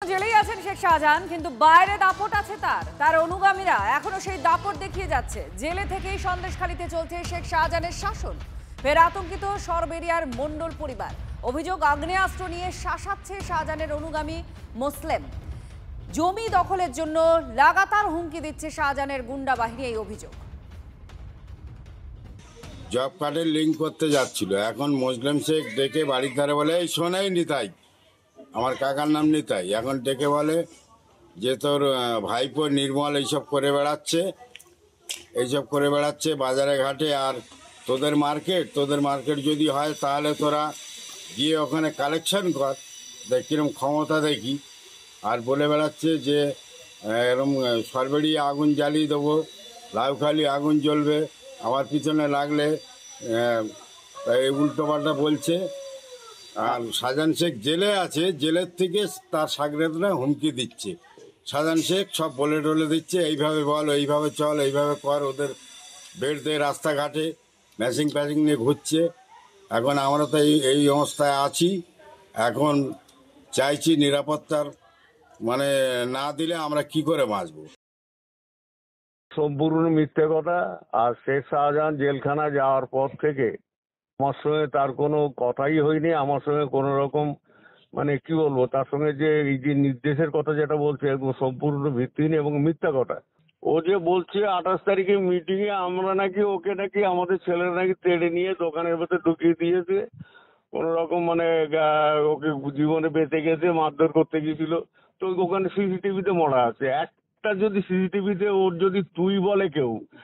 জেলেই আছেন শেখ শাহজাহান, কিন্তু বাইরে দাপট আছে তার অনুগামীরা এখনো সেই দাপট দেখিয়ে যাচ্ছে। জেলে থেকেই সন্দেশখালীতে চলছে শেখ শাহজাহানের শাসন। ফের আতঙ্কিত সরবেরিয়ার মণ্ডল পরিবার। অভিযোগ, আগ্নেয়াস্ত্র নিয়ে শাসাচ্ছে শাহজাহানের অনুগামী মুসলিম। জমি দখলের জন্য লাগাতার হুমকি দিচ্ছে শাহজাহানের গুন্ডা বাহিনী, এই অভিযোগ। জব কার্ডের লিঙ্ক করতে যাচ্ছিল, এখন মুসলিম শেখ ডেকে বাড়ির ধারে বলে, এই শোনাই নিতাই, আমার কাকার নাম নিতাই, এখন ডেকে বলে যে তোর ভাইপো নির্মল এইসব করে বেড়াচ্ছে বাজারে ঘাটে। আর তোদের মার্কেট যদি হয় তাহলে তোরা গিয়ে ওখানে কালেকশন কর, দেখ কিরম ক্ষমতা দেখি। আর বলে বেড়াচ্ছে যে এরম সরবেরিয়ে আগুন জ্বালিয়ে দেবো, লাউখালি আগুন জ্বলবে, আমার পিছনে লাগলে এই উল্টোপাল্টা বলছে। আর শাহজাহান শেখ জেলে আছে, জেলের থেকে তার সাগরেদরা হুমকি দিচ্ছে। শাহজাহান শেখ সব বলে টলে দিচ্ছে, এইভাবে বল, এইভাবে চল, এইভাবে কর। ওদের বেড দিয়ে রাস্তাঘাটে ম্যাচিং প্যাচিং নিয়ে ঘুরছে। এখন আমরা তো এই অবস্থায় আছি। এখন চাইছি নিরাপত্তার না দিলে আমরা কি করে বাঁচবো। সম্পূর্ণ মিথ্যে কথা। আর শেখ শাহজাহান জেলখানা যাওয়ার পর থেকে আমার সঙ্গে তার কোনো কথাই হয়নি। আমার সঙ্গে কোনো রকম কি বলবো, তার সঙ্গে যে এই যে নির্দেশের কথা যেটা বলছে একদম সম্পূর্ণ ভিত্তিহীন এবং মিথ্যা কথা। ও যে বলছে 28 তারিখে মিটিংয়ে আমরা নাকি ওকে আমাদের ছেলেরা নাকি তেড়ে নিয়ে দোকানের ভেতরে ঢুকিয়ে দিয়েছে, কোনো রকম ওকে জীবনে বেঁচে গেছে, মারধর করতে গিয়েছিল। তো ওখানে সিসিটিভিতে মরা আছে। একটা যদি সিসিটিভিতে ওর যদি তুই বলে কেউ,